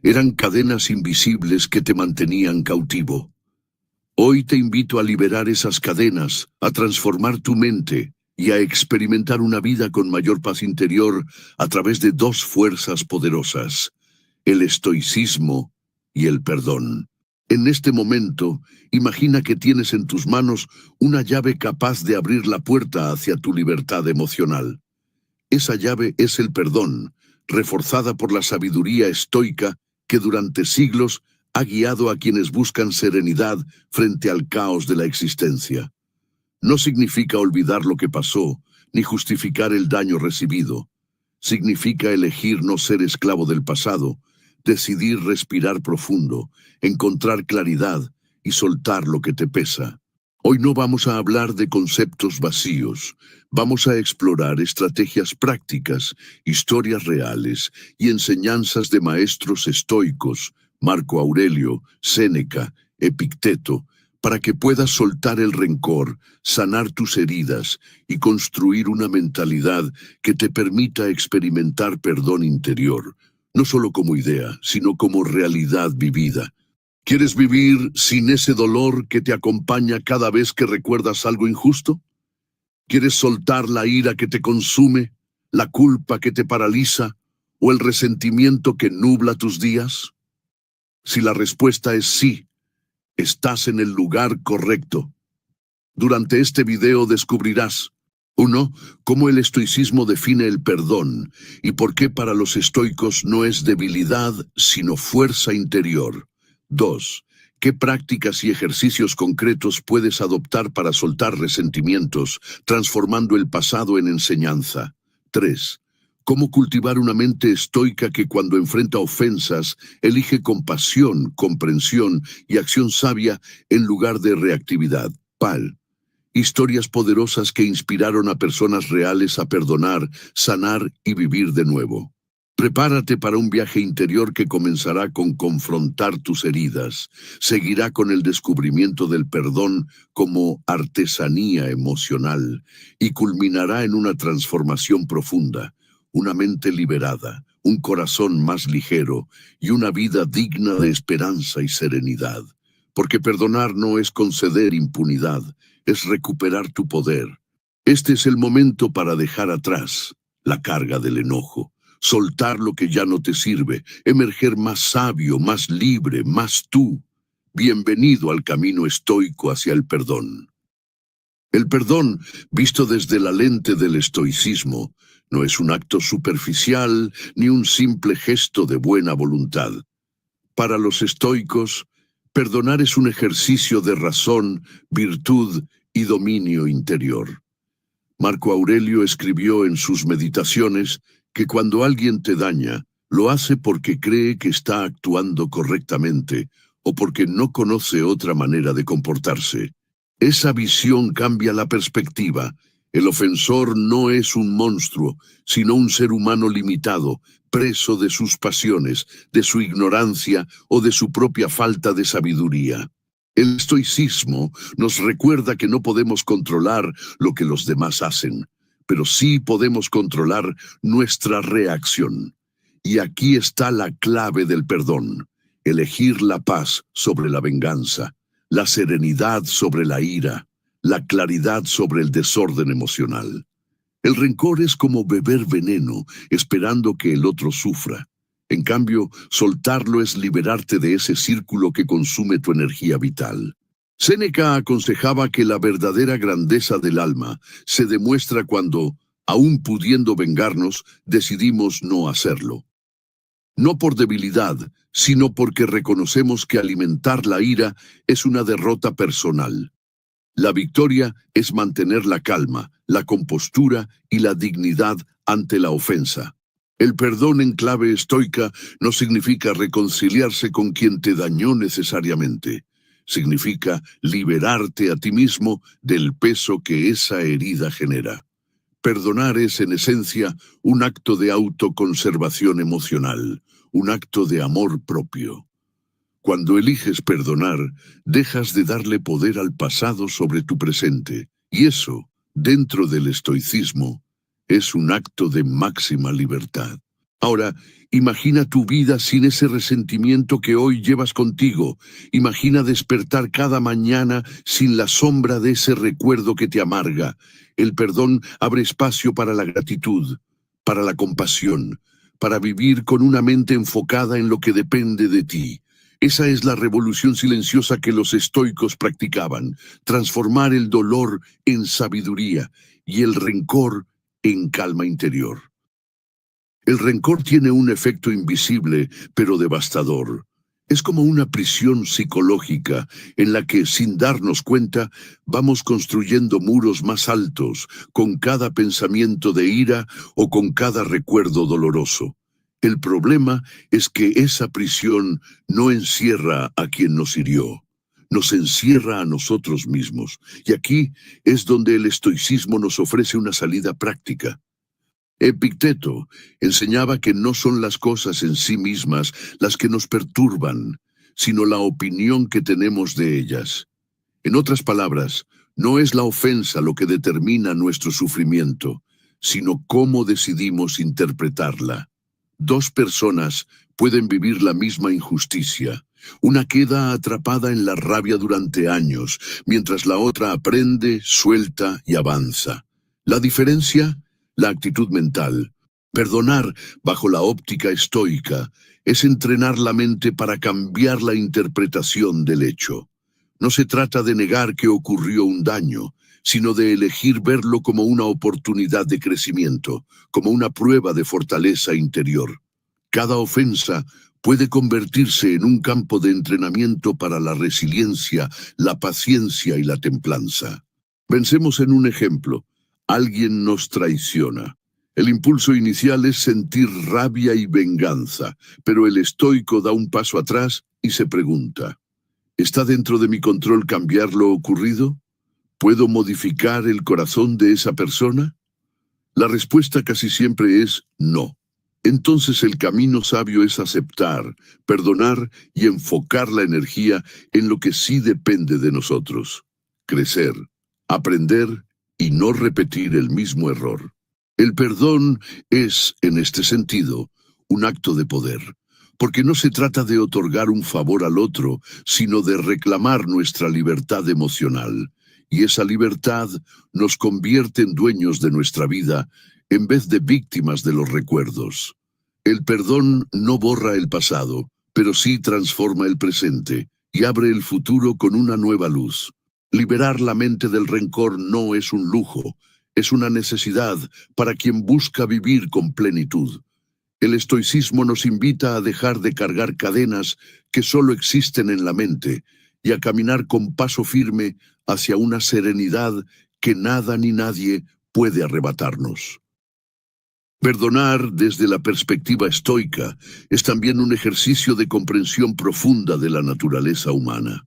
Eran cadenas invisibles que te mantenían cautivo. Hoy te invito a liberar esas cadenas, a transformar tu mente y a experimentar una vida con mayor paz interior a través de dos fuerzas poderosas: el estoicismo y el perdón. En este momento, imagina que tienes en tus manos una llave capaz de abrir la puerta hacia tu libertad emocional. Esa llave es el perdón, reforzada por la sabiduría estoica que durante siglos ha guiado a quienes buscan serenidad frente al caos de la existencia. No significa olvidar lo que pasó, ni justificar el daño recibido. Significa elegir no ser esclavo del pasado, decidir respirar profundo, encontrar claridad y soltar lo que te pesa. Hoy no vamos a hablar de conceptos vacíos, vamos a explorar estrategias prácticas, historias reales y enseñanzas de maestros estoicos, Marco Aurelio, Séneca, Epicteto, para que puedas soltar el rencor, sanar tus heridas y construir una mentalidad que te permita experimentar perdón interior, no solo como idea, sino como realidad vivida. ¿Quieres vivir sin ese dolor que te acompaña cada vez que recuerdas algo injusto? ¿Quieres soltar la ira que te consume, la culpa que te paraliza o el resentimiento que nubla tus días? Si la respuesta es sí, estás en el lugar correcto. Durante este video descubrirás: 1. Cómo el estoicismo define el perdón y por qué para los estoicos no es debilidad, sino fuerza interior. 2. ¿Qué prácticas y ejercicios concretos puedes adoptar para soltar resentimientos, transformando el pasado en enseñanza? 3. ¿Cómo cultivar una mente estoica que cuando enfrenta ofensas, elige compasión, comprensión y acción sabia en lugar de reactividad? Pal. Historias poderosas que inspiraron a personas reales a perdonar, sanar y vivir de nuevo. Prepárate para un viaje interior que comenzará con confrontar tus heridas, seguirá con el descubrimiento del perdón como artesanía emocional y culminará en una transformación profunda, una mente liberada, un corazón más ligero y una vida digna de esperanza y serenidad. Porque perdonar no es conceder impunidad, es recuperar tu poder. Este es el momento para dejar atrás la carga del enojo, soltar lo que ya no te sirve, emerger más sabio, más libre, más tú. Bienvenido al camino estoico hacia el perdón. El perdón, visto desde la lente del estoicismo, no es un acto superficial ni un simple gesto de buena voluntad. Para los estoicos, perdonar es un ejercicio de razón, virtud y dominio interior. Marco Aurelio escribió en sus meditaciones que cuando alguien te daña, lo hace porque cree que está actuando correctamente o porque no conoce otra manera de comportarse. Esa visión cambia la perspectiva. El ofensor no es un monstruo, sino un ser humano limitado, preso de sus pasiones, de su ignorancia o de su propia falta de sabiduría. El estoicismo nos recuerda que no podemos controlar lo que los demás hacen, pero sí podemos controlar nuestra reacción. Y aquí está la clave del perdón: elegir la paz sobre la venganza, la serenidad sobre la ira, la claridad sobre el desorden emocional. El rencor es como beber veneno, esperando que el otro sufra. En cambio, soltarlo es liberarte de ese círculo que consume tu energía vital. Séneca aconsejaba que la verdadera grandeza del alma se demuestra cuando, aun pudiendo vengarnos, decidimos no hacerlo. No por debilidad, sino porque reconocemos que alimentar la ira es una derrota personal. La victoria es mantener la calma, la compostura y la dignidad ante la ofensa. El perdón en clave estoica no significa reconciliarse con quien te dañó necesariamente. Significa liberarte a ti mismo del peso que esa herida genera. Perdonar es, en esencia, un acto de autoconservación emocional, un acto de amor propio. Cuando eliges perdonar, dejas de darle poder al pasado sobre tu presente, y eso, dentro del estoicismo, es un acto de máxima libertad. Ahora, imagina tu vida sin ese resentimiento que hoy llevas contigo. Imagina despertar cada mañana sin la sombra de ese recuerdo que te amarga. El perdón abre espacio para la gratitud, para la compasión, para vivir con una mente enfocada en lo que depende de ti. Esa es la revolución silenciosa que los estoicos practicaban, transformar el dolor en sabiduría y el rencor en calma interior. El rencor tiene un efecto invisible, pero devastador. Es como una prisión psicológica en la que, sin darnos cuenta, vamos construyendo muros más altos con cada pensamiento de ira o con cada recuerdo doloroso. El problema es que esa prisión no encierra a quien nos hirió, nos encierra a nosotros mismos. Y aquí es donde el estoicismo nos ofrece una salida práctica. Epicteto enseñaba que no son las cosas en sí mismas las que nos perturban, sino la opinión que tenemos de ellas. En otras palabras, no es la ofensa lo que determina nuestro sufrimiento, sino cómo decidimos interpretarla. Dos personas pueden vivir la misma injusticia. Una queda atrapada en la rabia durante años, mientras la otra aprende, suelta y avanza. La diferencia, la actitud mental. Perdonar, bajo la óptica estoica, es entrenar la mente para cambiar la interpretación del hecho. No se trata de negar que ocurrió un daño, sino de elegir verlo como una oportunidad de crecimiento, como una prueba de fortaleza interior. Cada ofensa puede convertirse en un campo de entrenamiento para la resiliencia, la paciencia y la templanza. Pensemos en un ejemplo. Alguien nos traiciona. El impulso inicial es sentir rabia y venganza, pero el estoico da un paso atrás y se pregunta, ¿está dentro de mi control cambiar lo ocurrido? ¿Puedo modificar el corazón de esa persona? La respuesta casi siempre es no. Entonces el camino sabio es aceptar, perdonar y enfocar la energía en lo que sí depende de nosotros. Crecer, aprender y no repetir el mismo error. El perdón es, en este sentido, un acto de poder, porque no se trata de otorgar un favor al otro, sino de reclamar nuestra libertad emocional. Y esa libertad nos convierte en dueños de nuestra vida, en vez de víctimas de los recuerdos. El perdón no borra el pasado, pero sí transforma el presente y abre el futuro con una nueva luz. Liberar la mente del rencor no es un lujo, es una necesidad para quien busca vivir con plenitud. El estoicismo nos invita a dejar de cargar cadenas que solo existen en la mente y a caminar con paso firme hacia una serenidad que nada ni nadie puede arrebatarnos. Perdonar desde la perspectiva estoica es también un ejercicio de comprensión profunda de la naturaleza humana.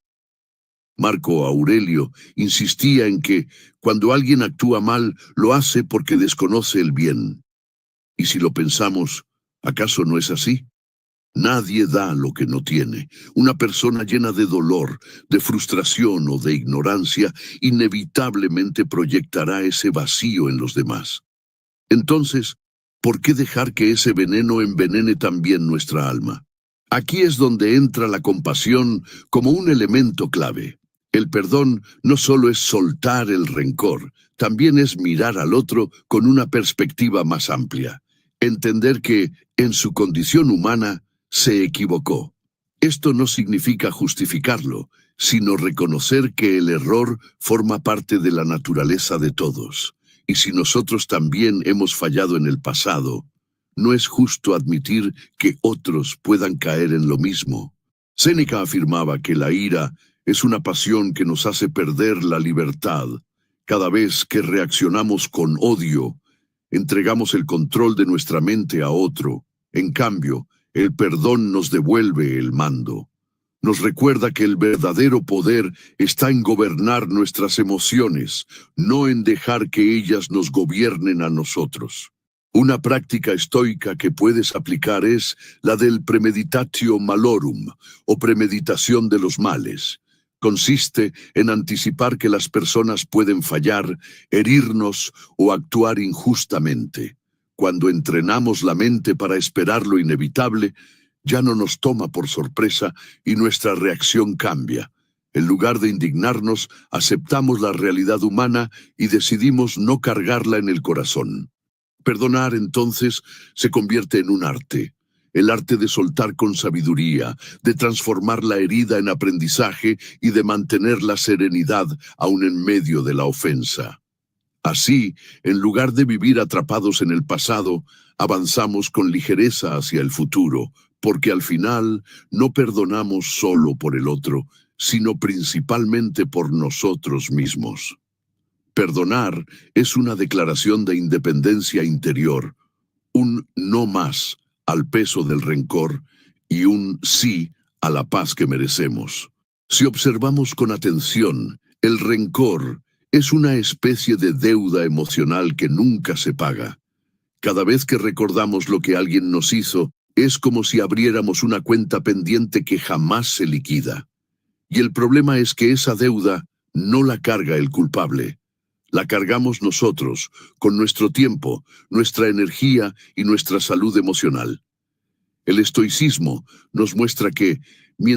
Marco Aurelio insistía en que, cuando alguien actúa mal, lo hace porque desconoce el bien. Y si lo pensamos, ¿acaso no es así? Nadie da lo que no tiene. Una persona llena de dolor, de frustración o de ignorancia, inevitablemente proyectará ese vacío en los demás. Entonces, ¿por qué dejar que ese veneno envenene también nuestra alma? Aquí es donde entra la compasión como un elemento clave. El perdón no solo es soltar el rencor, también es mirar al otro con una perspectiva más amplia. Entender que, en su condición humana, se equivocó. Esto no significa justificarlo, sino reconocer que el error forma parte de la naturaleza de todos. Y si nosotros también hemos fallado en el pasado, no es justo admitir que otros puedan caer en lo mismo. Séneca afirmaba que la ira es una pasión que nos hace perder la libertad. Cada vez que reaccionamos con odio, entregamos el control de nuestra mente a otro. En cambio, el perdón nos devuelve el mando. Nos recuerda que el verdadero poder está en gobernar nuestras emociones, no en dejar que ellas nos gobiernen a nosotros. Una práctica estoica que puedes aplicar es la del premeditatio malorum, o premeditación de los males. Consiste en anticipar que las personas pueden fallar, herirnos o actuar injustamente. Cuando entrenamos la mente para esperar lo inevitable, ya no nos toma por sorpresa y nuestra reacción cambia. En lugar de indignarnos, aceptamos la realidad humana y decidimos no cargarla en el corazón. Perdonar, entonces, se convierte en un arte. El arte de soltar con sabiduría, de transformar la herida en aprendizaje y de mantener la serenidad aún en medio de la ofensa. Así, en lugar de vivir atrapados en el pasado, avanzamos con ligereza hacia el futuro, porque al final no perdonamos solo por el otro, sino principalmente por nosotros mismos. Perdonar es una declaración de independencia interior, un no más al peso del rencor y un sí a la paz que merecemos. Si observamos con atención, el rencor es una especie de deuda emocional que nunca se paga. Cada vez que recordamos lo que alguien nos hizo, es como si abriéramos una cuenta pendiente que jamás se liquida. Y el problema es que esa deuda no la carga el culpable. La cargamos nosotros, con nuestro tiempo, nuestra energía y nuestra salud emocional. El estoicismo nos muestra que,